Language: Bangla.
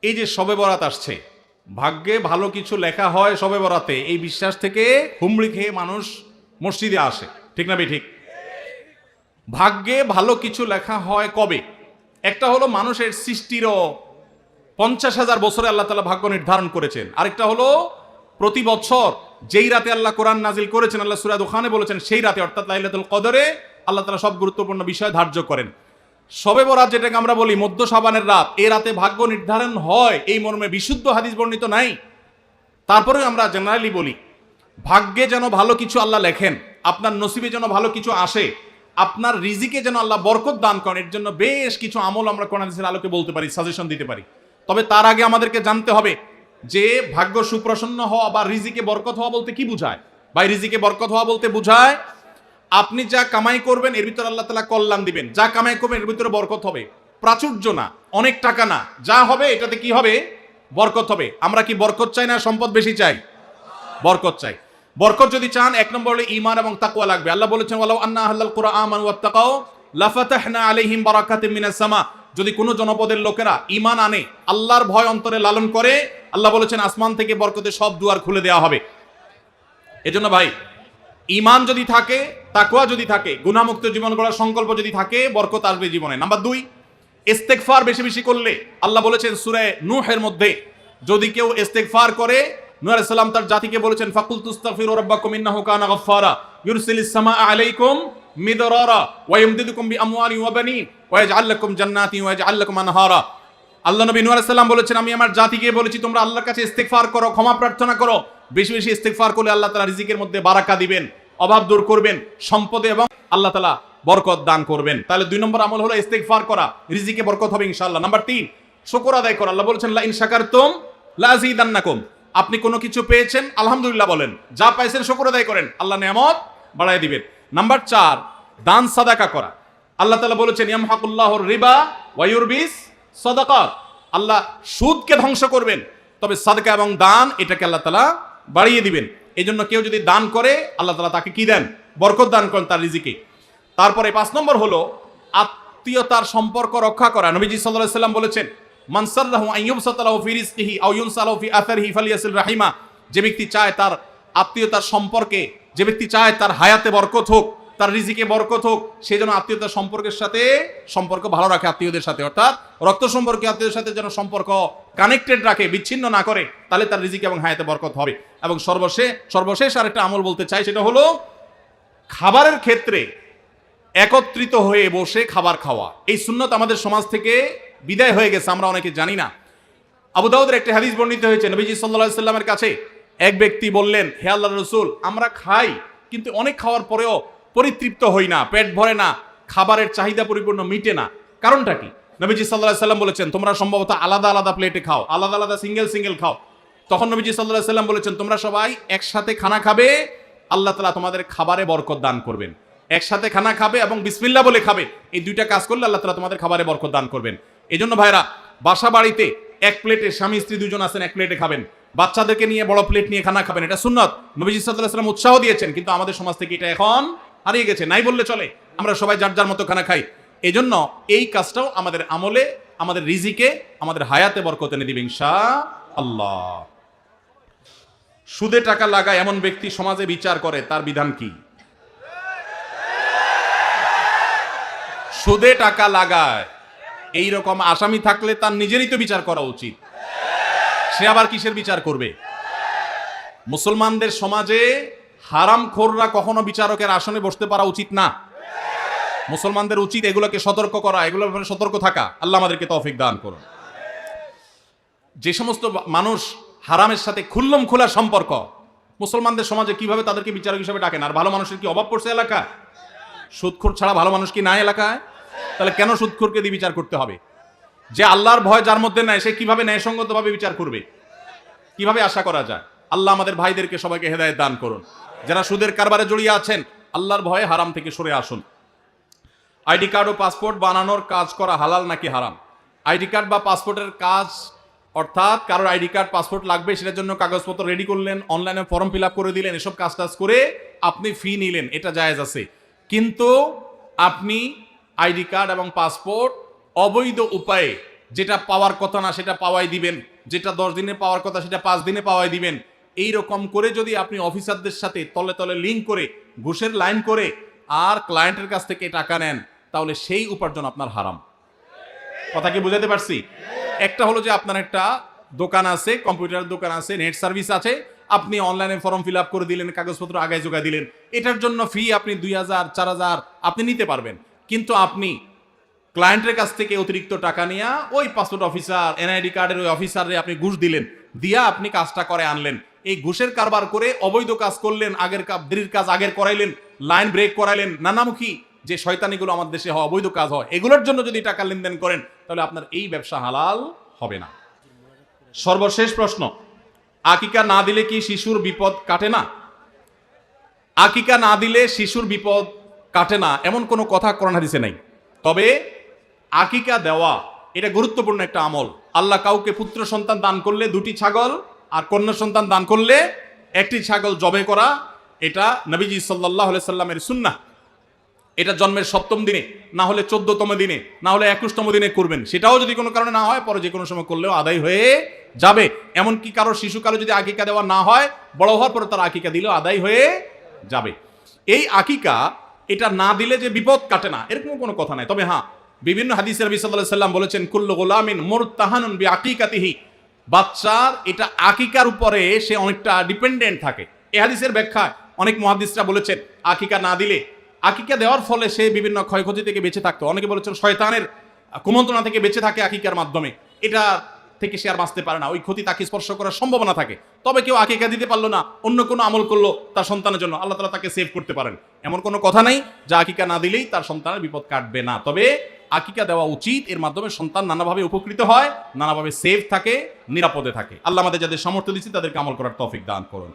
এই যে শবে বরাত আসছে, ভাগ্যে ভালো কিছু লেখা হয় শবে বরাতে, এই বিশ্বাস থেকে হুমড়ি খেয়ে মানুষ মসজিদে আসে, ঠিক না ঠিক? ভাগ্যে ভালো কিছু লেখা হয় কবে? একটা হলো মানুষের সৃষ্টিরও 50,000 বছরে আল্লাহ তাআলা ভাগ্য নির্ধারণ করেছেন। আরেকটা হলো প্রতি বছর যেই রাতে আল্লাহ কোরআন নাজিল করেছেন, আল্লাহ সূরা দুখানে বলেছেন সেই রাতে অর্থাৎ লাইলাতুল কদরে আল্লাহ তাআলা সব গুরুত্বপূর্ণ বিষয় ধার্য করেন। শবে বরাত যেটাকে আমরা বলি মধ্য শাবানের রাত, এই রাতে ভাগ্য নির্ধারণ হয় এই মর্মে বিশুদ্ধ হাদিস বর্ণিত নাই। তারপরে আমরা জেনারেলি বলি ভাগ্যে যেন ভালো কিছু আল্লাহ লেখেন, আপনার নসিবে যেন ভালো কিছু আসে, আপনার রিজিকে যেন আল্লাহ বরকত দান করেন, এর জন্য বেশ কিছু আমল আমরা কোরআন হাদিসের আলোকে বলতে পারি, সাজেশন দিতে পারি। তবে তার আগে আমাদেরকে জানতে হবে যে ভাগ্য সুপ্রসন্ন হওয়া বা রিজিকে বরকত হওয়া বলতে কি বুঝায়। বা রিজিকে বরকত হওয়া বলতে বুঝায় আপনি যা কামাই করবেন এর ভিতরে আল্লাহ তাআলা কল্যাণ দিবেন, যা কামাই করবেন এর ভিতরে বরকত হবে, প্রাচুর্য না, অনেক টাকা না, যা হবে এটাতে কি হবে? বরকত হবে। আমরা কি বরকত চাই না সম্পদ বেশি চাই? বরকত চাই। বরকত যদি চান এক নম্বর হলো ঈমান এবং তাকওয়া লাগবে। আল্লাহ বলেছেন ওয়ালাউ আন্না আহলাল কুরআন আমানু ওয়াত্তাকাও লাফাতাহনা আলাইহিম বারাকাতিম মিনাস সামা। যদি কোনো জনপদের লোকেরা ঈমান আনে, আল্লাহর ভয় অন্তরে লালন করে, আল্লাহ বলেছেন আসমান থেকে বরকতের সব দুয়ার খুলে দেওয়া হবে। এজন্য ভাই ঈমান যদি থাকে, তাকওয়া যদি থাকে, গুনাহমুক্ত জীবন গড়ার সংকল্প যদি থাকে, বরকত আসবে জীবনে। নাম্বার 2, ইস্তেগফার বেশি বেশি করলে, আল্লাহ বলেছেন সূরা নূহের মধ্যে যদি কেউ ইস্তেগফার করে, নূহ আলাইহিস সালাম তার জাতিকে বলেছেন ফাকুল তুস্তাগফিরু রাব্বাকুম ইন্নাহু কানা গাফফারা ইউরসিলিস সামাআ আলাইকুম মিদরারা ওয়া ইমদিদুকুম বিআমওয়ালিন ওয়া বানিন ওয়া ইয়াজআল লাকুম জান্নাতিন ওয়া ইয়াজআল লাকুম আনহারা। আল্লাহ নবী নূহ আলাইহিস সালাম বলেছেন আমি আমার জাতিকে বলেছি তোমরা আল্লাহর কাছে ইস্তেগফার করো, ক্ষমা প্রার্থনা করো, বেশি বেশি ইস্তেগফার করলে আল্লাহ তাআলা রিজিকের মধ্যে বারাকা দিবেন, অভাব দূর করবেন, সম্পদে এবং আল্লাহ তাআলা বরকত দান করবেন। তাহলে 2 নম্বর আমল হলো ইস্তেগফার করা, রিজিকে বরকত হবে ইনশাআল্লাহ। নাম্বার 3, শুকর আদায় করা। আল্লাহ বলেছেন লা ইন শাকারতুম লা আযীদান্নাকুম। আপনি কোনো কিছু পেয়েছেন আলহামদুলিল্লাহ বলেন, যা পাইছেন শুকর আদায় করেন, আল্লাহ নিয়ামত বাড়ায় দিবেন। নাম্বার 4, দান সাদাকা করা। আল্লাহ তাআলা বলেছেন ইয়ামহাকুল্লাহুর রিবা ওয়া ইউরবিস সাদাকাত। আল্লাহ সুদকে ধ্বংস করবেন, তবে সাদকা এবং দান এটাকে আল্লাহ তাআলা বাড়িয়ে দিবেন। এজন্য কেউ যদি দান করে আল্লাহ তাআলা তাকে কি দেন? বরকত দান করেন তার রিজিকে। তারপরে 5 নম্বর হলো আত্মীয়তার সম্পর্ক রক্ষা করা। নবীজি সাল্লাল্লাহু আলাইহি ওয়াসাল্লাম বলেছেন মান সাল্লাহু আন ইউবসাতা লাহু ফি রিজকিহি আও ইউনসালাহু ফি আথারিহি ফালিয়াসিল রাহিমা। যে ব্যক্তি চায় তার আত্মীয়তার সম্পর্কে, যে ব্যক্তি চায় তার হায়াতে বরকত হোক, তার রিজিকে বরকত হোক, সেই জন্য আত্মীয়তার সম্পর্কের সাথে সম্পর্ক ভালো রাখে, আত্মীয়দের সাথে অর্থাৎ রক্ত সম্পর্কে আত্মীয়দের সাথে যেন সম্পর্ক কানেক্টেড রাখে, বিচ্ছিন্ন না করে, তাহলে তার রিজিকে এবং হায়াতে বরকত হবে। এবং সর্বশেষ আরেকটা আমল বলতে চাই, সেটা হলো খাবারের ক্ষেত্রে একত্রিত হয়ে বসে খাবার খাওয়া। এই সুন্নত আমাদের সমাজ থেকে বিদায় হয়ে গেছে, আমরা অনেকে জানি না। আবু দাউদের একটা হাদিস বর্ণিত হয়েছে, নবীজি সাল্লাল্লাহু আলাইহি ওয়াসাল্লামের কাছে এক ব্যক্তি বললেন হে আল্লাহর রাসূল, আমরা খাই কিন্তু অনেক খাওয়ার পরেও পরিতৃপ্ত হই না, পেট ভরে না, খাবারের চাহিদা পরিপূর্ণ মিটে না, কারণটা কি? নবীজি সাল্লাল্লাহু আলাইহি ওয়াসাল্লাম বলেছেন তোমরা সম্ভবত আলাদা আলাদা প্লেটে খাও, আলাদা আলাদা সিঙ্গেল খাও। তখন নবীজি সাল্লাল্লাহু আলাইহি ওয়াসাল্লাম বলেছেন তোমরা সবাই একসাথে খানা খাবে, আল্লাহ তাআলা তোমাদের খাবারে বরকত দান করবেন। একসাথে খানা খাবে এবং বিসমিল্লাহ বলে খাবে, এই 2টা কাজ করলে আল্লাহ তাআলা তোমাদের খাবারে বরকত দান করবেন। এজন্য ভাইরা বাসা বাড়িতে এক প্লেটে স্বামী স্ত্রী 2জন আছেন, এক প্লেটে খাবেন, বাচ্চাদেরকে নিয়ে বড় প্লেট নিয়ে খানা খাবেন, এটা সুন্নত। নবীজি সাল্লাল্লাহু আলাইহি ওয়াসাল্লাম উৎসাহ দিয়েছেন, কিন্তু আমাদের সমাজ থেকে এটা এখন হারিয়ে গেছে, নাই বললে চলে। আমরা সবাই যার যার মতো খানা খাই। এজন্য এই কাজটাও আমাদের আমলে, আমাদের রিজিকে, আমাদের হায়াতে বরকত এনে দিবে ইনশাআল্লাহ। সুদে টাকা লাগায় এমন ব্যক্তি সমাজে বিচার করে, তার বিধান কি? সুদে টাকা লাগায় এইরকম আসামি থাকলে তার নিজেরই তো বিচার করা উচিত, সে আবার কিসের বিচার করবে? মুসলমানদের সমাজে হারামখোররা কখনো বিচারকের আসনে বসতে পারা উচিত না। মুসলমানদের উচিত এগুলোকে সতর্ক করা, এগুলোর ব্যাপারে সতর্ক থাকা। আল্লাহ আমাদেরকে তৌফিক দান করুন। যে সমস্ত মানুষ হারামের সাথে খুল্লম খোলা সম্পর্ক, মুসলমানদের সমাজে কিভাবে তাদেরকে বিচারক হিসেবে ডাকেন? আর ভালো মানুষের কি অভাব পড়ছে এলাকায়? সুদখোর ছাড়া ভালো মানুষ কি নাই এলাকায়? তাহলে কেন সুদখোরকে দিয়ে বিচার করতে হবে? যে আল্লাহর ভয় যার মধ্যে নাই, সে কিভাবে ন্যায়সঙ্গতভাবে বিচার করবে? কিভাবে আশা করা যায়? আল্লাহ আমাদের ভাইদেরকে সবাইকে হেদায়েত দান করুন। যারা সুদের কারবারে জড়িয়ে আছেন, আল্লাহর ভয়ে হারাম থেকে সরে আসুন। আইডি কার্ড ও পাসপোর্ট বানানোর কাজ করা হালাল নাকি হারাম? আইডি কার্ড বা পাসপোর্টের কাজ, অর্থাৎ কারোর আইডি কার্ড পাসপোর্ট লাগবে, সেটার জন্য কাগজপত্র রেডি করলেন, অনলাইনে ফর্ম ফিল আপ করে দিলেন, এসব কাজ করে আপনি ফি নিলেন, এটা জায়েজ আছে। কিন্তু আপনি আইডি কার্ড এবং পাসপোর্ট অবৈধ উপায়ে যেটা পাওয়ার কথা না সেটা পাওয়াই দিবেন, যেটা 10 দিনে পাওয়ার কথা সেটা 5 দিনে পাওয়াই দিবেন। এই রকম করে যদি আপনি অফিসারদের সাথে তলে তলে লিঙ্ক করে ঘুষের লাইন করে আর ক্লায়েন্টের কাছ থেকে টাকা নেন, তাহলে সেই উপার্জন আপনার হারাম। কথা কি বুঝাতে পারছি? একটা হলো যে আপনার একটা দোকান আছে, কম্পিউটারের দোকান আছে, নেট সার্ভিস আছে, আপনি অনলাইনে ফর্ম ফিল আপ করে দিলেন, কাগজপত্র আগায় জোগায় দিলেন, এটার জন্য ফি আপনি 2000 4000 আপনি নিতে পারবেন। কিন্তু আপনি ক্লায়েন্টের কাছ থেকে অতিরিক্ত টাকা নিয়ে ওই পাসপোর্ট অফিসার, এনআইডি কার্ডের ওই অফিসারে আপনি ঘুষ দিলেন, দিয়া আপনি কাজটা করে আনলেন। এই ঘুষের কারবার করে অবৈধ কাজ করলেন, আগের দেরির কাজ আগের করাইলেন, লাইন ব্রেক করাইলেন, নানামুখী যে শয়তানিগুলো আমার দেশে হয়, অবৈধ কাজ হয়, এগুলোর জন্য যদি টাকা লেনদেন করেন তাহলে আপনার এই ব্যবসা হালাল হবে না। সর্বশেষ প্রশ্ন, আকিকা না দিলে কি শিশুর বিপদ কাটে না? আকিকা না দিলে শিশুর বিপদ কাটে না এমন কোনো কথা কোরআন হাদিসে নাই। তবে আকিকা দেওয়া এটা গুরুত্বপূর্ণ একটা আমল। আল্লাহ কাউকে পুত্র সন্তান দান করলে 2টি ছাগল, আর কন্যা সন্তান দান করলে 1টি ছাগল জবে করা, এটা নবীজি সাল্লাল্লাহু আলাইহি সাল্লামের সুন্নাহ। এটা জন্মের 7ম দিনে, না হলে 14তম দিনে, না হলে 21তম দিনে করবেন। সেটাও যদি কোনো কারণে না হয়, পরে যে কোনো সময় করলেও আদায় হয়ে যাবে। এমনকি কারো শিশুকালে যদি আকিকা দেওয়া না হয়, বড় হওয়ার পরে তার আকিকা দিলেও আদায় হয়ে যাবে। এই আকিকা এটা না দিলে যে বিপদ কাটে না এরকম কোনো কথা নাই। তবে হ্যাঁ, বিভিন্ন হাদিসে নবী সাল্লাল্লাহু আলাইহি সাল্লাম বলেছেন, কুল্লু গুলামিন মুরতাহানুন বিআকিকাতিহি, বাচ্চার এটা আকিকার উপরে সে অনেকটা ডিপেন্ডেন্ট থাকে। এই হাদিসের ব্যাখ্যায় অনেক মুহাদ্দিসরা বলেছেন, আকিকা না দিলে, আকিকা দেওয়ার ফলে সে বিভিন্ন ক্ষয়ক্ষতি থেকে বেঁচে থাকতো। অনেকে বলেছেন শয়তানের কুমন্ত্রণা থেকে বেঁচে থাকে আকিকার মাধ্যমে, এটা থেকে সে আর বাঁচতে পারে না, ওই ক্ষতি তাকে স্পর্শ করার সম্ভাবনা থাকে। তবে কেউ আকিকা দিতে পারলো না, অন্য কোনো আমল করলো তার সন্তানের জন্য, আল্লাহ তাআলা তাকে সেভ করতে পারেন। এমন কোনো কথা নাই যে আকিকা না দিলেই তার সন্তানের বিপদ কাটবে না। তবে আকিকা দেওয়া উচিত, এর মাধ্যমে সন্তান নানাভাবে উপকৃত হয়, নানাভাবে সেভ থাকে, নিরাপদে থাকে। আল্লাহ আমাদের যাদের সামর্থ্য দিচ্ছে তাদেরকে আমল করার তৌফিক দান করুন।